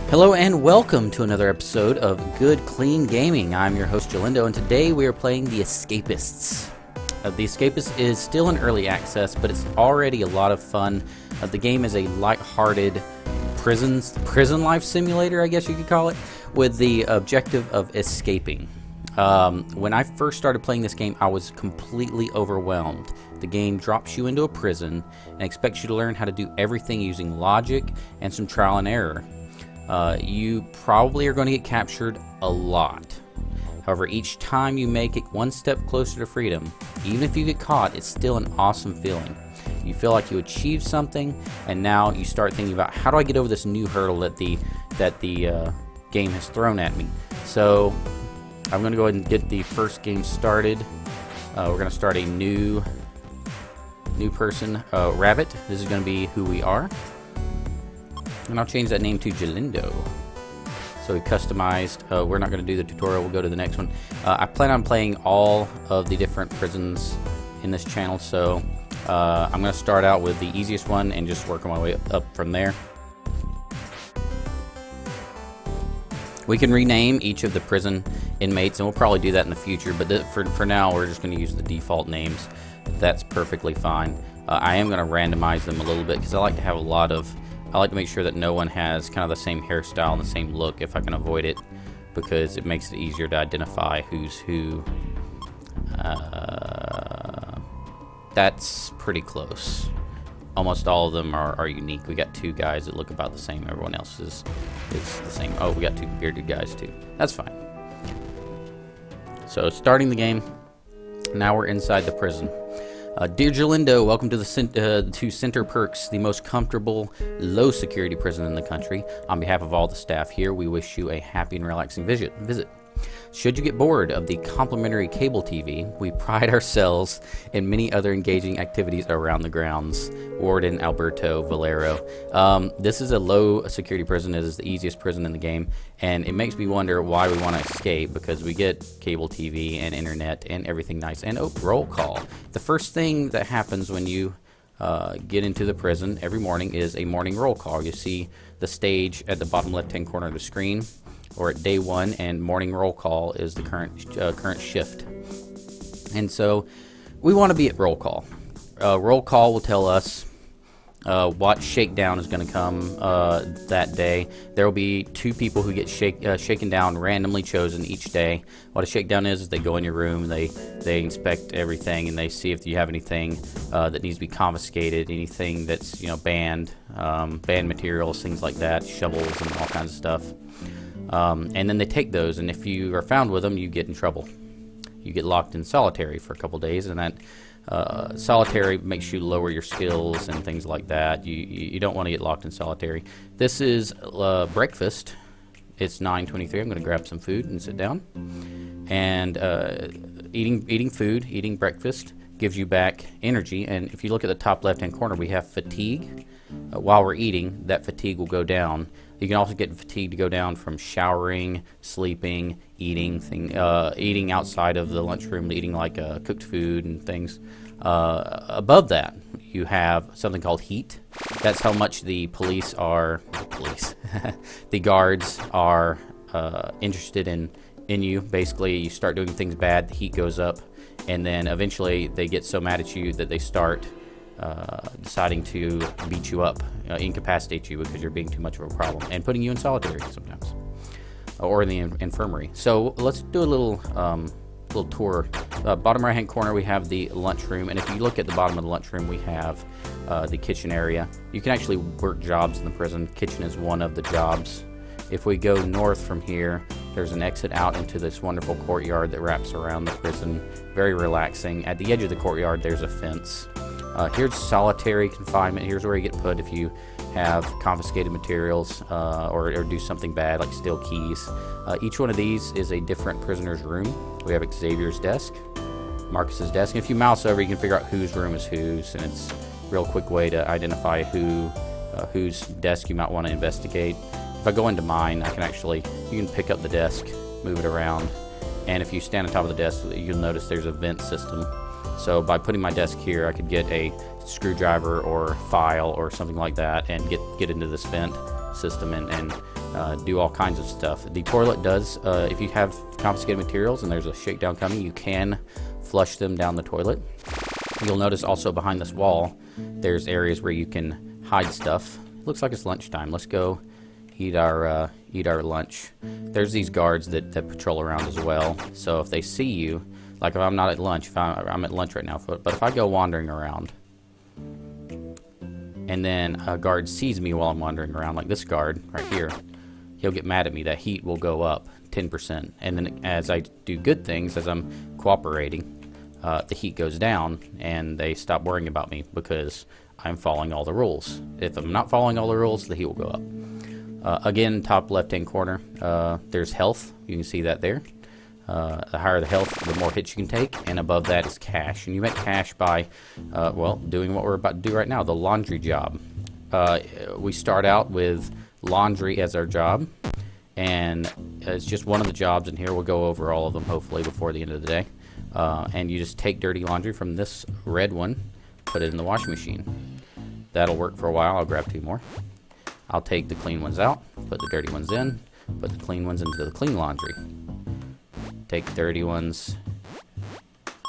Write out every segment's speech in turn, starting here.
Hello and welcome to another episode of Good Clean Gaming. I'm your host Jalindo, and today we are playing the Escapists. The Escapists is still in early access, but it's already a lot of fun. The game is a light-hearted prison life simulator, I guess you could call it, with the objective of escaping. When I first started playing this game, I was completely overwhelmed. The game drops you into a prison and expects you to learn how to do everything using logic and some trial and error. You probably are going to get captured a lot. However, each time you make it one step closer to freedom, even if you get caught, it's still an awesome feeling. You feel like you achieved something, and now you start thinking about, how do I get over this new hurdle that the game has thrown at me? So I'm going to go ahead and get the first game started. We're going to start a new person, Rabbit. This is going to be who we are. And I'll change that name to Jalindo. So we customized. We're not going to do the tutorial. We'll go to the next one. I plan on playing all of the different prisons in this channel. So I'm going to start out with the easiest one and just work my way up from there. We can rename each of the prison inmates, and we'll probably do that in the future. But for now, we're just going to use the default names. That's perfectly fine. I am going to randomize them a little bit because I like to have I like to make sure that no one has kind of the same hairstyle and the same look if I can avoid it, because it makes it easier to identify who's who. That's pretty close. Almost all of them are unique. We got two guys that look about the same. Everyone else is the same. Oh, we got two bearded guys too. That's fine. So starting the game. Now we're inside the prison. Dear Jalindo, welcome to Center Perks, the most comfortable, low-security prison in the country. On behalf of all the staff here, we wish you a happy and relaxing visit. Should you get bored of the complimentary cable TV, we pride ourselves in many other engaging activities around the grounds. Warden Alberto Valero. This is a low-security prison. It is the easiest prison in the game, and it makes me wonder why we want to escape, because we get cable TV and internet and everything nice. And roll call. The first thing that happens when you get into the prison every morning is a morning roll call. You see the stage at the bottom left-hand corner of the screen, or at day one, and morning roll call is the current shift. And so we want to be at roll call. Roll call will tell us what shakedown is going to come that day. There will be two people who get shaken down, randomly chosen each day. What a shakedown is they go in your room, they inspect everything, and they see if you have anything that needs to be confiscated, anything that's banned materials, things like that, shovels and all kinds of stuff. And then they take those, and if you are found with them, you get in trouble. You get locked in solitary for a couple days, and that solitary makes you lower your skills and things like that. You don't want to get locked in solitary. This is breakfast. It's 9:23. I'm going to grab some food and sit down. And eating breakfast gives you back energy. And if you look at the top left-hand corner, we have fatigue. While we're eating, that fatigue will go down. You can also get fatigue to go down from showering, sleeping, eating outside of the lunchroom, eating like cooked food and things. Above that, you have something called heat. That's how much the the guards are interested in you. Basically, you start doing things bad, the heat goes up, and then eventually they get so mad at you that they start deciding to beat you up, incapacitate you because you're being too much of a problem, and putting you in solitary sometimes, or in the infirmary. So let's do a little tour. Bottom right hand corner we have the lunchroom, and if you look at the bottom of the lunchroom, we have the kitchen area. You can actually work jobs in the prison. Kitchen is one of the jobs. If we go north from here, there's an exit out into this wonderful courtyard that wraps around the prison. Very relaxing. At the edge of the courtyard, there's a fence. Here's solitary confinement. Here's where you get put if you have confiscated materials or do something bad, like steal keys. Each one of these is a different prisoner's room. We have Xavier's desk, Marcus's desk. And if you mouse over, you can figure out whose room is whose, and it's a real quick way to identify whose desk you might want to investigate. If I go into mine, you can pick up the desk, move it around, and if you stand on top of the desk, you'll notice there's a vent system. So by putting my desk here, I could get a screwdriver or file or something like that and get into this vent system and do all kinds of stuff. The toilet does, if you have confiscated materials and there's a shakedown coming, you can flush them down the toilet. You'll notice also behind this wall, there's areas where you can hide stuff. Looks like it's lunchtime. Let's go eat our lunch. There's these guards that patrol around as well. So if they see you, like if I'm not at lunch, if I'm at lunch right now, but if I go wandering around, and then a guard sees me while I'm wandering around, like this guard right here, he'll get mad at me. That heat will go up 10%. And then as I do good things, as I'm cooperating, the heat goes down, and they stop worrying about me because I'm following all the rules. If I'm not following all the rules, the heat will go up. Again, top left-hand corner, there's health. You can see that there. The higher the health, the more hits you can take, and above that is cash. And you make cash by, well, doing what we're about to do right now, the laundry job. We start out with laundry as our job, and it's just one of the jobs in here. We'll go over all of them, hopefully, before the end of the day. And you just take dirty laundry from this red one, put it in the washing machine. That'll work for a while. I'll grab 2 more. I'll take the clean ones out, put the dirty ones in, put the clean ones into the clean laundry. Take the dirty ones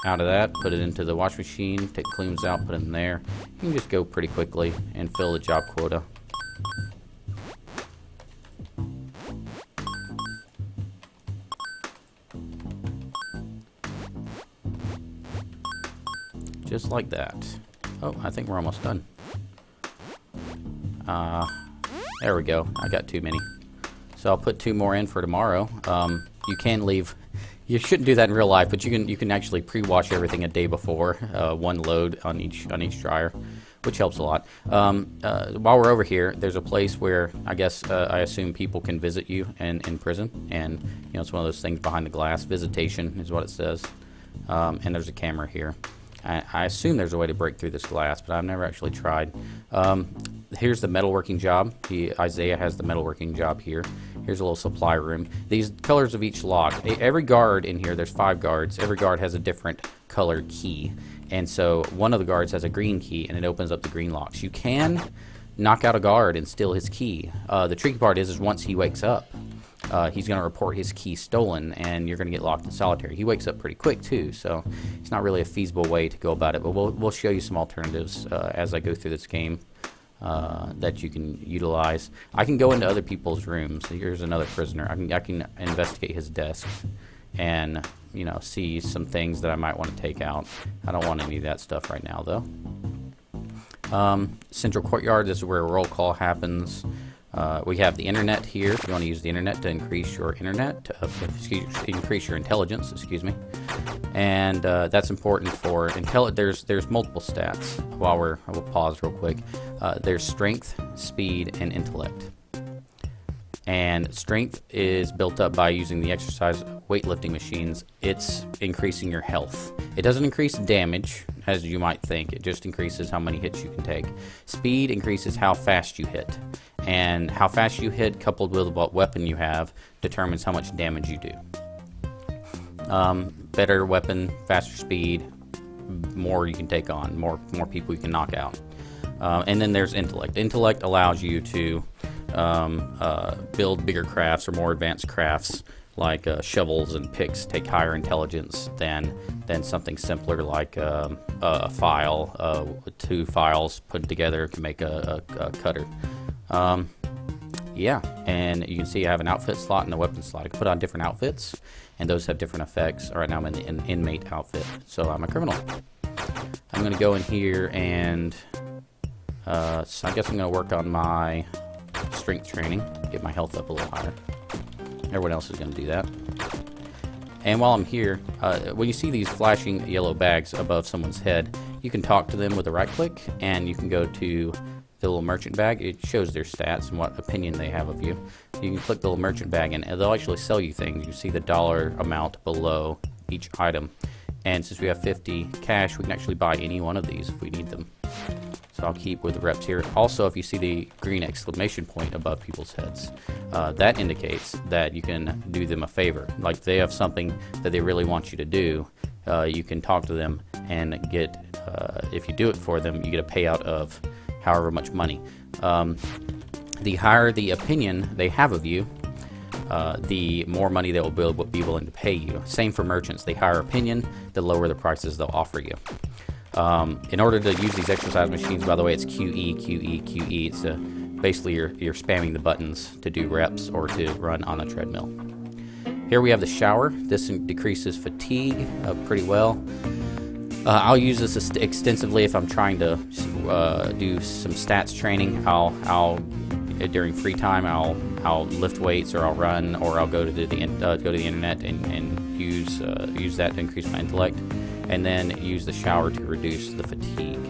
out of that, put it into the washing machine, take the clean ones out, put it in there. You can just go pretty quickly and fill the job quota. Just like that. Oh, I think we're almost done. There we go. I got too many. So I'll put 2 more in for tomorrow. You can leave. You shouldn't do that in real life, but you can actually pre-wash everything a day before, 1 load on each dryer, which helps a lot. While we're over here, there's a place where I guess I assume people can visit you in prison, and you know, it's one of those things behind the glass. Visitation is what it says, and there's a camera here. I assume there's a way to break through this glass, but I've never actually tried. Here's the metalworking job. Isaiah has the metalworking job here. Here's a little supply room. These colors of each lock. Every guard in here, there's 5 guards. Every guard has a different colored key. And so one of the guards has a green key, and it opens up the green locks. You can knock out a guard and steal his key. The tricky part is once he wakes up, he's going to report his key stolen, and you're going to get locked in solitary. He wakes up pretty quick, too, so it's not really a feasible way to go about it. But we'll show you some alternatives as I go through this game that you can utilize. I can go into other people's rooms. Here's another prisoner. I can investigate his desk and, you know, see some things that I might want to take out. I don't want any of that stuff right now, though. Central courtyard, this is where a roll call happens. We have the internet here. If you want to use the internet to increase your increase your intelligence, excuse me, and that's important for There's multiple stats. I will pause real quick. There's strength, speed, and intellect. And strength is built up by using the exercise weightlifting machines. It's increasing your health. It doesn't increase damage, as you might think. It just increases how many hits you can take. Speed increases how fast you hit. And how fast you hit, coupled with what weapon you have, determines how much damage you do. Better weapon, faster speed, more you can take on, more people you can knock out. And then there's intellect. Intellect allows you to build bigger crafts or more advanced crafts, like shovels and picks take higher intelligence than something simpler like a file. 2 files put together can make a cutter. Yeah, and you can see I have an outfit slot and a weapon slot. I can put on different outfits, and those have different effects. Right now I'm in an inmate outfit, so I'm a criminal. I'm going to go in here and so I guess I'm going to work on my strength training, get my health up a little higher. Everyone else is going to do that. And while I'm here, when you see these flashing yellow bags above someone's head, you can talk to them with a right click, and you can go to the little merchant bag. It shows their stats and what opinion they have of you. You can click the little merchant bag, and they'll actually sell you things. You see the dollar amount below each item. And since we have 50 cash, we can actually buy any one of these if we need them. So I'll keep with the reps here. Also, if you see the green exclamation point above people's heads, that indicates that you can do them a favor. Like they have something that they really want you to do, you can talk to them and get, if you do it for them, you get a payout of however much money. the higher the opinion they have of you, the more money they will be willing to pay you. Same for merchants. The higher opinion, the lower the prices they'll offer you. In order to use these exercise machines, by the way, it's QE, QE, QE. It's basically you're spamming the buttons to do reps or to run on a treadmill. Here we have the shower. This decreases fatigue pretty well. I'll use this extensively if I'm trying to do some stats training. I'll during free time I'll lift weights, or I'll run, or I'll go to the internet and use that to increase my intellect, and then use the shower to reduce the fatigue.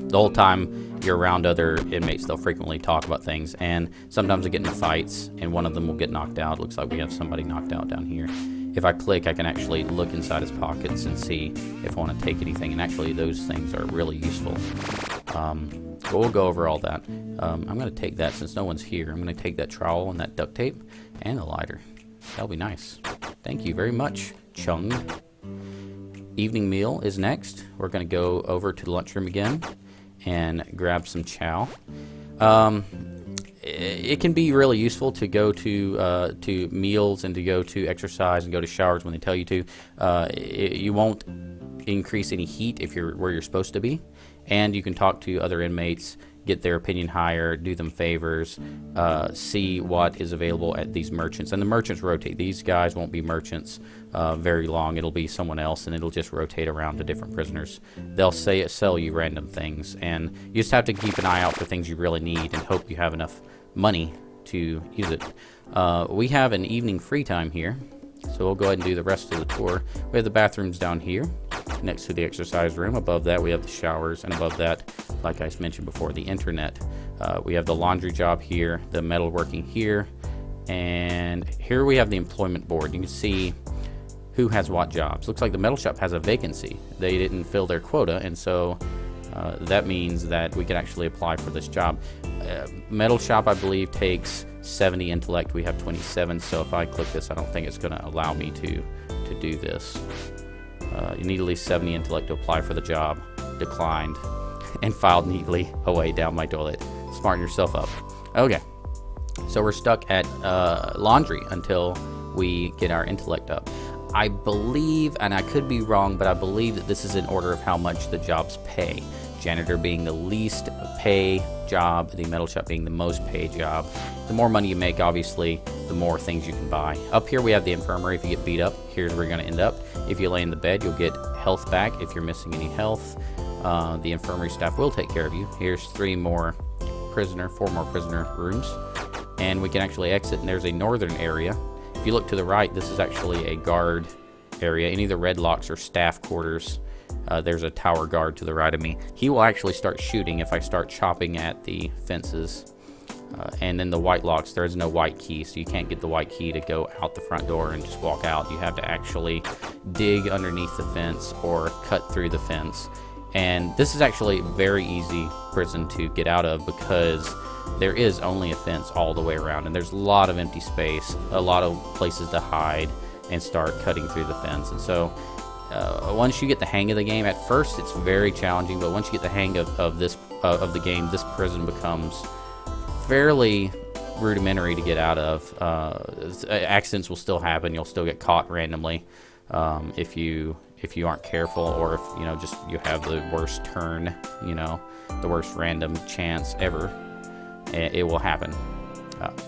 The whole time you're around other inmates, they'll frequently talk about things, and sometimes they get into fights, and one of them will get knocked out. Looks like we have somebody knocked out down here. If I click, I can actually look inside his pockets and see if I want to take anything, and actually those things are really useful. But we'll go over all that. I'm going to take that, since no one's here, I'm going to take that trowel and that duct tape and the lighter. That'll be nice. Thank you very much, Chung. Evening meal is next. We're going to go over to the lunchroom again and grab some chow. It can be really useful to go to meals and to go to exercise and go to showers when they tell you to. You won't increase any heat if you're where you're supposed to be, and you can talk to other inmates, get their opinion higher, do them favors, see what is available at these merchants. And the merchants rotate. These guys won't be merchants very long. It'll be someone else, and it'll just rotate around to different prisoners. They'll sell you random things, and you just have to keep an eye out for things you really need and hope you have enough money to use it. We have an evening free time here, so we'll go ahead and do the rest of the tour. We have the bathrooms down here next to the exercise room. Above that we have the showers, and above that, like I mentioned before, the internet. We have the laundry job here, the metalworking here, and here we have the employment board. You can see who has what jobs. Looks like the metal shop has a vacancy. They didn't fill their quota, and so that means that we can actually apply for this job. Metal shop, I believe, takes 70 intellect. We have 27, so if I click this, I don't think it's going to allow me to do this. You need at least 70 intellect to apply for the job. Declined. And filed neatly away down my toilet. Smarten yourself up. Okay. So we're stuck at laundry until we get our intellect up. I believe, and I could be wrong, but I believe that this is in order of how much the jobs pay. Janitor being the least pay job, the metal shop being the most pay job. The more money you make, obviously, the more things you can buy. Up here we have the infirmary. If you get beat up, here's where you're going to end up. If you lay in the bed, you'll get health back if you're missing any health. The infirmary staff will take care of you. Here's 4 more prisoner rooms. And we can actually exit, and there's a northern area. If you look to the right, this is actually a guard area. Any of the red locks are staff quarters. There's a tower guard to the right of me. He will actually start shooting if I start chopping at the fences. And then the white locks, there is no white key, so you can't get the white key to go out the front door and just walk out. You have to actually dig underneath the fence or cut through the fence. And this is actually a very easy prison to get out of because there is only a fence all the way around, and there's a lot of empty space, a lot of places to hide and start cutting through the fence. And so once you get the hang of the game, at first it's very challenging, but once you get the hang of the game, this prison becomes fairly rudimentary to get out of. Accidents will still happen. You'll still get caught randomly if you aren't careful, or if you have the worst turn, the worst random chance ever. It will happen.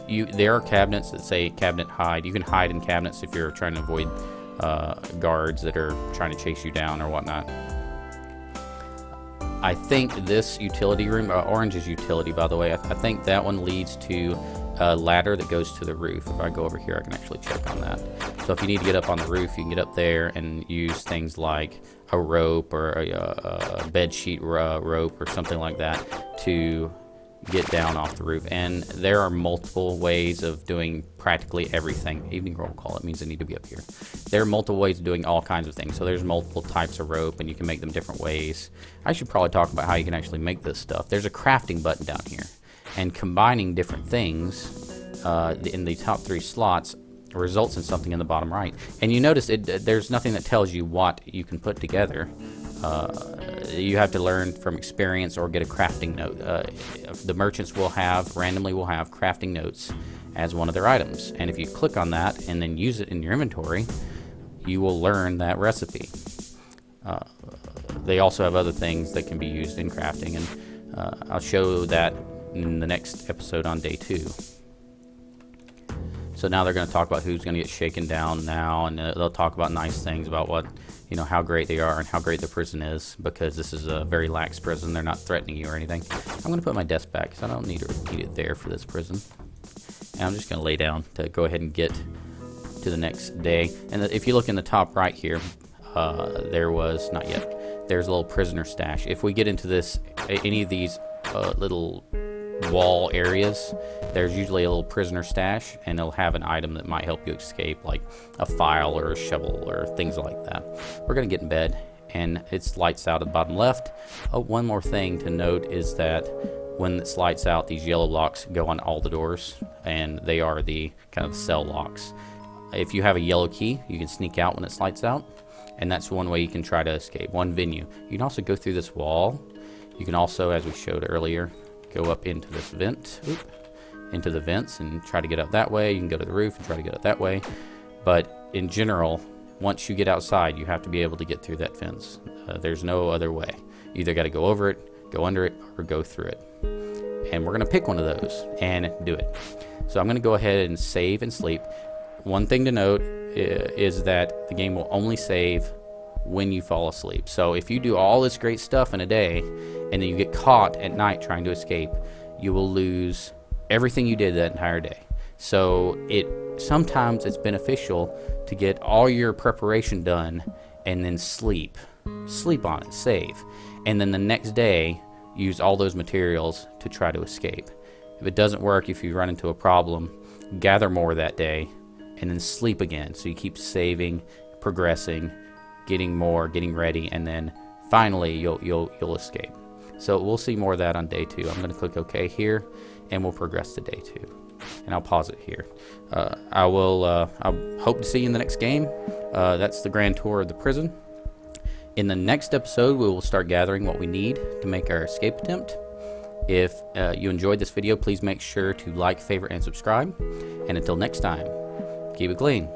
There are cabinets that say cabinet hide. You can hide in cabinets if you're trying to avoid guards that are trying to chase you down or whatnot. I think this utility room, orange is utility, by the way, I think that one leads to a ladder that goes to the roof. If I go over here, I can actually check on that. So if you need to get up on the roof, you can get up there and use things like a rope or a bed sheet rope or something like that to get down off the roof. And there are multiple ways of doing practically everything. Evening roll call, it means I need to be up here. There are multiple ways of doing all kinds of things. So there's multiple types of rope, and you can make them different ways. I should probably talk about how you can actually make this stuff. There's a crafting button down here, and combining different things in the top 3 slots results in something in the bottom right. And you notice there's nothing that tells you what you can put together. you have to learn from experience or get a crafting note. The merchants will randomly have crafting notes as one of their items, and if you click on that and then use it in your inventory, you will learn that recipe. They also have other things that can be used in crafting, and I'll show that in the next episode on day 2. So now they're going to talk about who's going to get shaken down now, and they'll talk about nice things about what, how great they are and how great the prison is, because this is a very lax prison. They're not threatening you or anything. I'm going to put my desk back because I don't need it there for this prison. And I'm just going to lay down to go ahead and get to the next day. And if you look in the top right here, there's a little prisoner stash. If we get into any of these little wall areas, there's usually a little prisoner stash, and it'll have an item that might help you escape, like a file or a shovel or things like that. We're gonna get in bed, and it's lights out at the bottom left. One more thing to note is that when it's lights out, these yellow locks go on all the doors, and they are the kind of cell locks. If you have a yellow key, you can sneak out when it's lights out, and that's one way you can try to escape. One venue. You can also go through this wall. You can also, as we showed earlier, go up into this vent, into the vents, and try to get up that way. You can go to the roof and try to get up that way. But in general, once you get outside, you have to be able to get through that fence. There's no other way. You either got to go over it, go under it, or go through it. And we're going to pick one of those and do it. So I'm going to go ahead and save and sleep. One thing to note is that the game will only save when you fall asleep. So if you do all this great stuff in a day and then you get caught at night trying to escape, you will lose everything you did that entire day. So sometimes it's beneficial to get all your preparation done and then sleep on it, save, and then the next day use all those materials to try to escape. If it doesn't work, if you run into a problem, gather more that day and then sleep again. So you keep saving, progressing, getting more, getting ready, and then finally you'll escape. So we'll see more of that on day 2. I'm going to click OK here, and we'll progress to day 2. And I'll pause it here. I hope to see you in the next game. That's the grand tour of the prison. In the next episode, we will start gathering what we need to make our escape attempt. If you enjoyed this video, please make sure to like, favorite, and subscribe. And until next time, keep it clean.